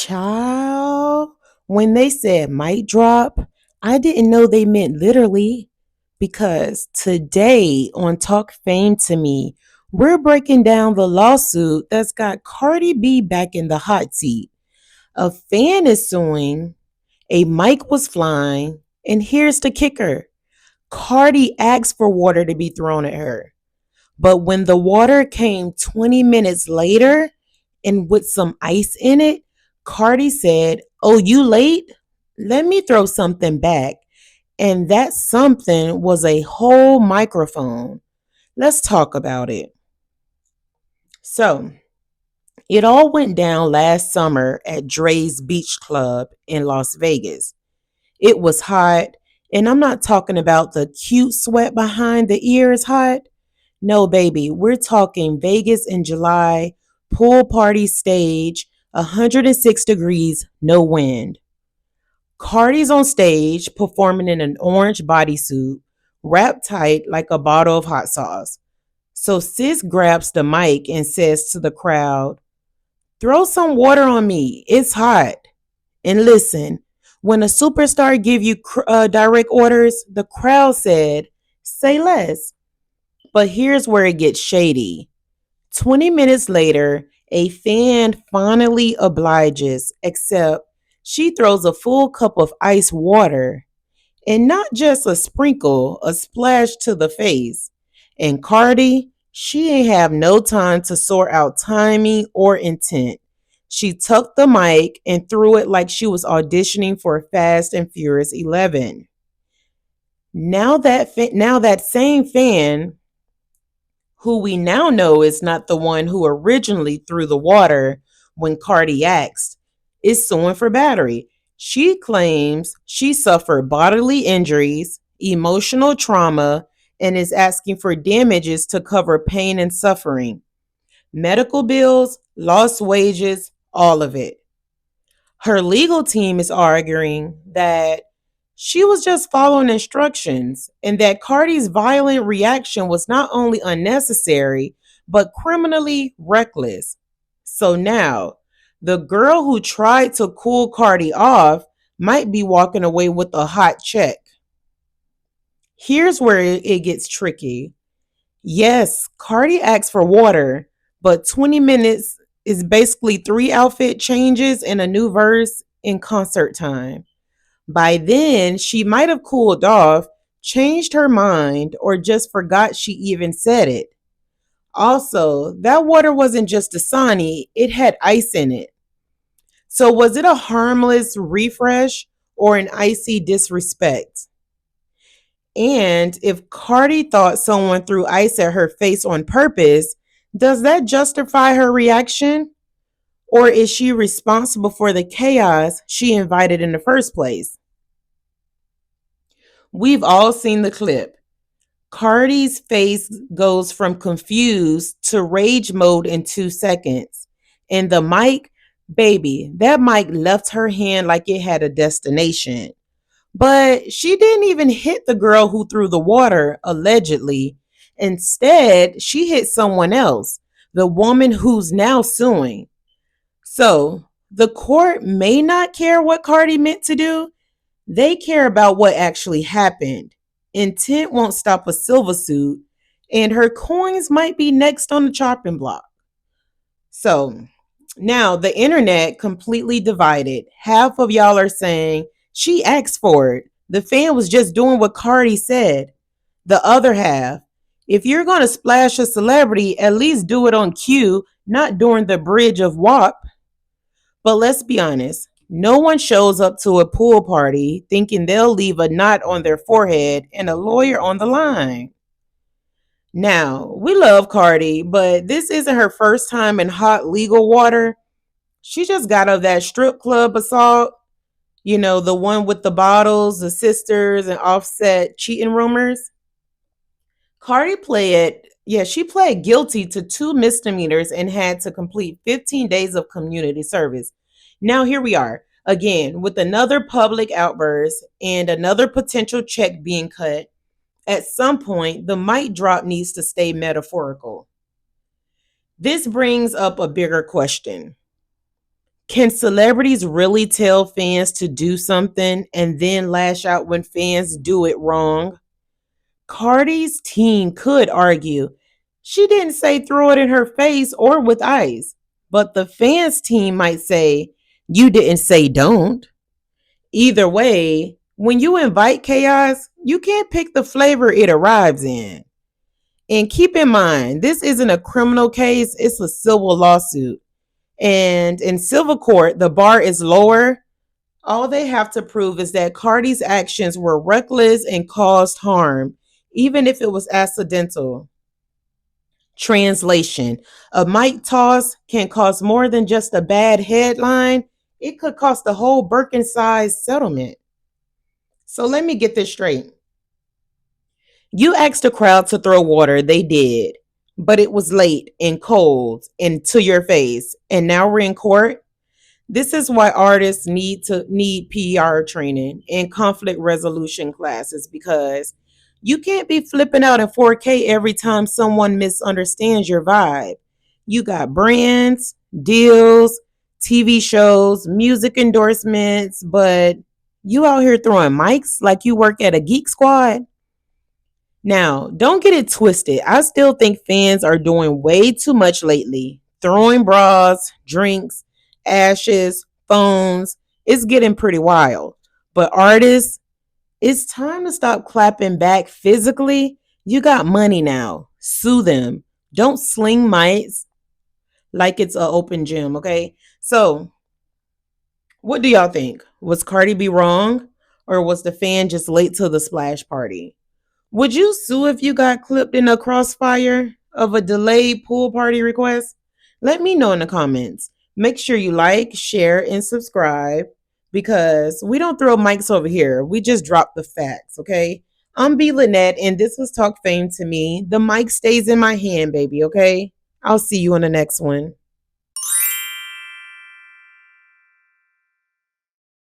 Child, when they said mic drop, I didn't know they meant literally because today on Talk Fame to Me, we're breaking down the lawsuit that's got Cardi B back in the hot seat. A fan is suing, a mic was flying, and here's the kicker. Cardi asked for water to be thrown at her. But when the water came 20 minutes later and with some ice in it, Cardi said, "Oh, you late? Let me throw something back." And that something was a whole microphone. Let's talk about it. So, it all went down last summer at Dre's Beach Club in Las Vegas. It was hot, and I'm not talking about the cute sweat behind the ears hot. No, baby, we're talking Vegas in July, pool party stage, 106 degrees, no wind. Cardi's on stage performing in an orange bodysuit, wrapped tight like a bottle of hot sauce. So Sis grabs the mic and says to the crowd, "Throw some water on me, it's hot." And listen, when a superstar give you direct orders, the crowd said, "Say less." But here's where it gets shady. 20 minutes later, a fan finally obliges, except she throws a full cup of ice water and not just a sprinkle, a splash to the face. And Cardi, she ain't have no time to sort out timing or intent. She tucked the mic and threw it like she was auditioning for Fast and Furious 11. Now that same fan who we now know is not the one who originally threw the water when Cardi asked, is suing for battery. She claims she suffered bodily injuries, emotional trauma, and is asking for damages to cover pain and suffering, medical bills, lost wages, all of it. Her legal team is arguing that she was just following instructions and that Cardi's violent reaction was not only unnecessary, but criminally reckless. So now, the girl who tried to cool Cardi off might be walking away with a hot check. Here's where it gets tricky. Yes, Cardi asked for water, but 20 minutes is basically three outfit changes and a new verse in concert time. By then, she might have cooled off, changed her mind, or just forgot she even said it. Also, that water wasn't just Dasani, it had ice in it. So, was it a harmless refresh or an icy disrespect? And if Cardi thought someone threw ice at her face on purpose, does that justify her reaction? Or is she responsible for the chaos she invited in the first place? We've all seen the clip. Cardi's face goes from confused to rage mode in 2 seconds. And the mic, baby, that mic left her hand like it had a destination. But she didn't even hit the girl who threw the water, allegedly. Instead, she hit someone else, the woman who's now suing. So, the court may not care what Cardi meant to do, they care about what actually happened. Intent won't stop a silver suit, and her coins might be next on the chopping block. So now the internet completely divided. Half of y'all are saying she asked for it. The fan was just doing what Cardi said. The other half, if you're going to splash a celebrity, at least do it on cue, not during the bridge of WAP. But let's be honest, no one shows up to a pool party thinking they'll leave a knot on their forehead and a lawyer on the line. Now, we love Cardi, but this isn't her first time in hot legal water. She just got out of that strip club assault, the one with the bottles, the sisters, and Offset cheating rumors. She pled guilty to two misdemeanors and had to complete 15 days of community service. Now here we are, again, with another public outburst and another potential check being cut. At some point, the mic drop needs to stay metaphorical. This brings up a bigger question. Can celebrities really tell fans to do something and then lash out when fans do it wrong? Cardi's team could argue she didn't say throw it in her face or with ice, but the fans team might say you didn't say don't. Either way, when you invite chaos, you can't pick the flavor it arrives in. And keep in mind, this isn't a criminal case, it's a civil lawsuit. And in civil court, the bar is lower. All they have to prove is that Cardi's actions were reckless and caused harm, even if it was accidental. Translation: a mic toss can cost more than just a bad headline, it could cost a whole Birkin size settlement. So let me get this straight. You asked the crowd to throw water, they did, but it was late and cold and to your face, and now we're in court. This is why artists need PR training and conflict resolution classes because you can't be flipping out in 4K every time someone misunderstands your vibe. You got brands, deals, TV shows, music endorsements, but you out here throwing mics like you work at a geek squad. Now, don't get it twisted. I still think fans are doing way too much lately. Throwing bras, drinks, ashes, phones. It's getting pretty wild. But artists, it's time to stop clapping back physically. You got money now. Sue them. Don't sling mics like it's an open gym, okay? So, what do y'all think? Was Cardi B wrong? Or was the fan just late to the splash party? Would you sue if you got clipped in a crossfire of a delayed pool party request? Let me know in the comments. Make sure you like, share, and subscribe because we don't throw mics over here. We just drop the facts, okay? I'm B.Lynette, and this was Talk Fame to me. The mic stays in my hand, baby, okay? I'll see you on the next one.